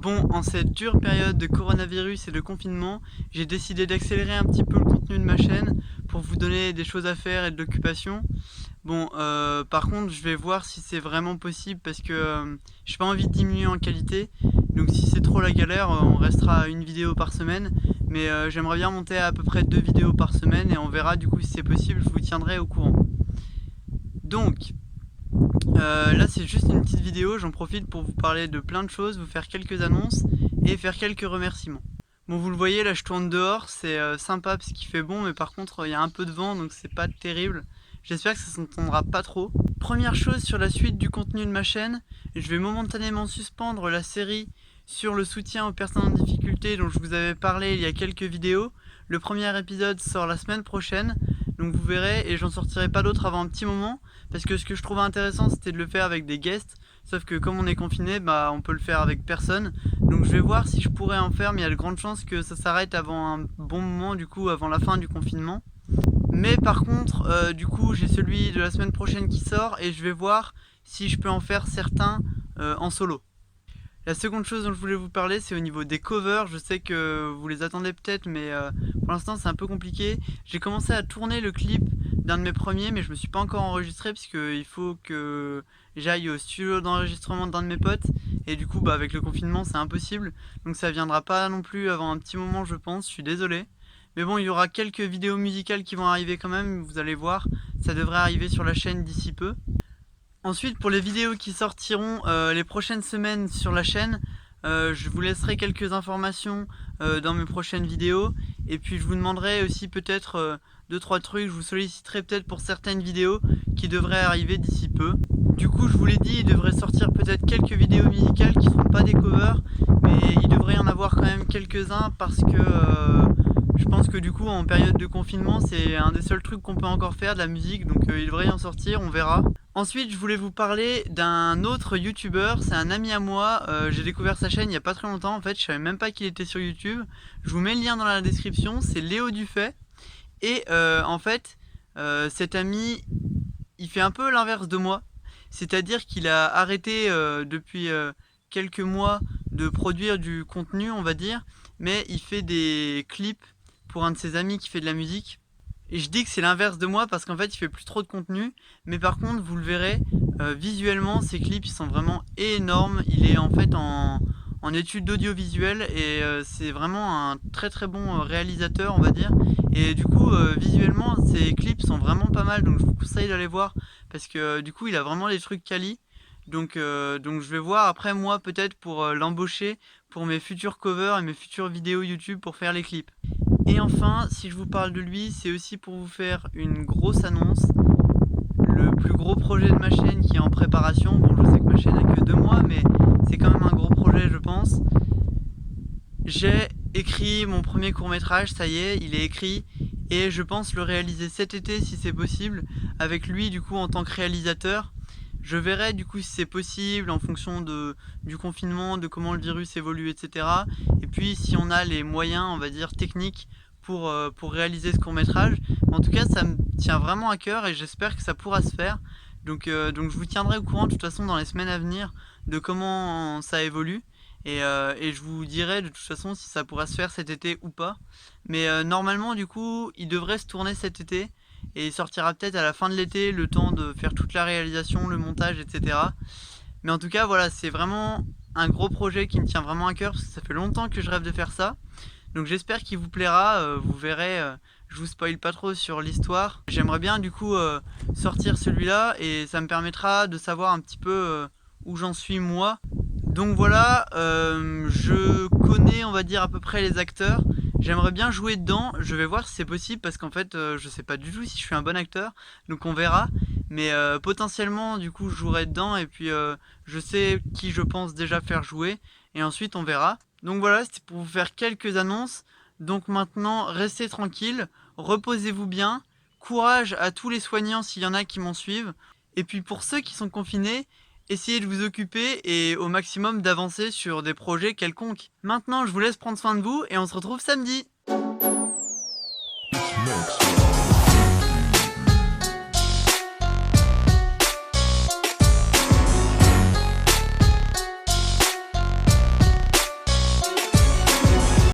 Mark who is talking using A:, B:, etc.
A: Bon, en cette dure période de coronavirus et de confinement, j'ai décidé d'accélérer un petit peu le contenu de ma chaîne pour vous donner des choses à faire et de l'occupation. Bon, par contre, je vais voir si c'est vraiment possible parce que j'ai pas envie de diminuer en qualité. Donc si c'est trop la galère, on restera à une vidéo par semaine. Mais j'aimerais bien monter à peu près 2 vidéos par semaine et on verra du coup si c'est possible, je vous tiendrai au courant. Donc, là c'est juste une petite vidéo, j'en profite pour vous parler de plein de choses, vous faire quelques annonces et faire quelques remerciements. Bon, vous le voyez, là je tourne dehors, c'est sympa parce qu'il fait bon, mais par contre il y a un peu de vent donc c'est pas terrible. J'espère que ça s'entendra pas trop. Première chose sur la suite du contenu de ma chaîne, je vais momentanément suspendre la série sur le soutien aux personnes en difficulté dont je vous avais parlé il y a quelques vidéos. Le premier épisode sort la semaine prochaine, donc vous verrez, et j'en sortirai pas d'autres avant un petit moment, parce que ce que je trouvais intéressant c'était de le faire avec des guests, sauf que comme on est confiné, bah on peut le faire avec personne. Donc je vais voir si je pourrais en faire, mais il y a de grandes chances que ça s'arrête avant un bon moment, du coup avant la fin du confinement. Mais par contre, du coup j'ai celui de la semaine prochaine qui sort, et je vais voir si je peux en faire certains en solo. La seconde chose dont je voulais vous parler, c'est au niveau des covers. Je sais que vous les attendez peut-être, mais pour l'instant c'est un peu compliqué. J'ai commencé à tourner le clip d'un de mes premiers, mais je me suis pas encore enregistré puisqu'il faut que j'aille au studio d'enregistrement d'un de mes potes. Et du coup, bah, avec le confinement, c'est impossible. Donc ça viendra pas non plus avant un petit moment, je pense. Je suis désolé. Mais bon, il y aura quelques vidéos musicales qui vont arriver quand même, vous allez voir. Ça devrait arriver sur la chaîne d'ici peu. Ensuite, pour les vidéos qui sortiront les prochaines semaines sur la chaîne, je vous laisserai quelques informations dans mes prochaines vidéos. Et puis je vous demanderai aussi peut-être 2-3 trucs, je vous solliciterai peut-être pour certaines vidéos qui devraient arriver d'ici peu. Du coup, je vous l'ai dit, il devrait sortir peut-être quelques vidéos musicales qui ne seront pas des covers, mais il devrait y en avoir quand même quelques-uns parce que je pense que du coup, en période de confinement, c'est un des seuls trucs qu'on peut encore faire, de la musique, donc il devrait y en sortir, on verra. Ensuite, je voulais vous parler d'un autre youtubeur, c'est un ami à moi, j'ai découvert sa chaîne il n'y a pas très longtemps, en fait, je savais même pas qu'il était sur YouTube. Je vous mets le lien dans la description, c'est Léo Dufay. Et en fait, cet ami, il fait un peu l'inverse de moi. C'est-à-dire qu'il a arrêté depuis quelques mois de produire du contenu, on va dire, mais il fait des clips pour un de ses amis qui fait de la musique. Et je dis que c'est l'inverse de moi parce qu'en fait il fait plus trop de contenu, mais par contre vous le verrez, visuellement ses clips ils sont vraiment énormes. Il est en fait en études d'audiovisuel et c'est vraiment un très très bon réalisateur, on va dire. Et du coup visuellement ses clips sont vraiment pas mal, donc je vous conseille d'aller voir parce que du coup il a vraiment des trucs quali. Donc je vais voir après moi peut-être pour l'embaucher pour mes futurs covers et mes futures vidéos YouTube pour faire les clips. Et enfin, si je vous parle de lui, c'est aussi pour vous faire une grosse annonce. Le plus gros projet de ma chaîne qui est en préparation. Bon, je sais que ma chaîne n'a que 2 mois, mais c'est quand même un gros projet, je pense. J'ai écrit mon premier court-métrage, ça y est, il est écrit. Et je pense le réaliser cet été si c'est possible, avec lui du coup en tant que réalisateur. Je verrai du coup si c'est possible en fonction du confinement, de comment le virus évolue, etc. Et puis si on a les moyens, on va dire, techniques pour réaliser ce court-métrage. En tout cas, ça me tient vraiment à cœur et j'espère que ça pourra se faire. Donc je vous tiendrai au courant de toute façon dans les semaines à venir de comment ça évolue. Et je vous dirai de toute façon si ça pourra se faire cet été ou pas. Mais normalement, du coup, il devrait se tourner cet été. Et il sortira peut-être à la fin de l'été, le temps de faire toute la réalisation, le montage, etc. Mais en tout cas, voilà, c'est vraiment un gros projet qui me tient vraiment à cœur parce que ça fait longtemps que je rêve de faire ça. Donc j'espère qu'il vous plaira, vous verrez, je vous spoil pas trop sur l'histoire. J'aimerais bien du coup sortir celui-là et ça me permettra de savoir un petit peu où j'en suis moi. Donc voilà, je connais on va dire à peu près les acteurs. J'aimerais bien jouer dedans, je vais voir si c'est possible parce qu'en fait je sais pas du tout si je suis un bon acteur, donc on verra. Mais potentiellement du coup je jouerai dedans et puis je sais qui je pense déjà faire jouer et ensuite on verra. Donc voilà, c'était pour vous faire quelques annonces. Donc maintenant restez tranquille, reposez-vous bien, courage à tous les soignants s'il y en a qui m'en suivent. Et puis pour ceux qui sont confinés, essayez de vous occuper et au maximum d'avancer sur des projets quelconques. Maintenant, je vous laisse prendre soin de vous et on se retrouve samedi.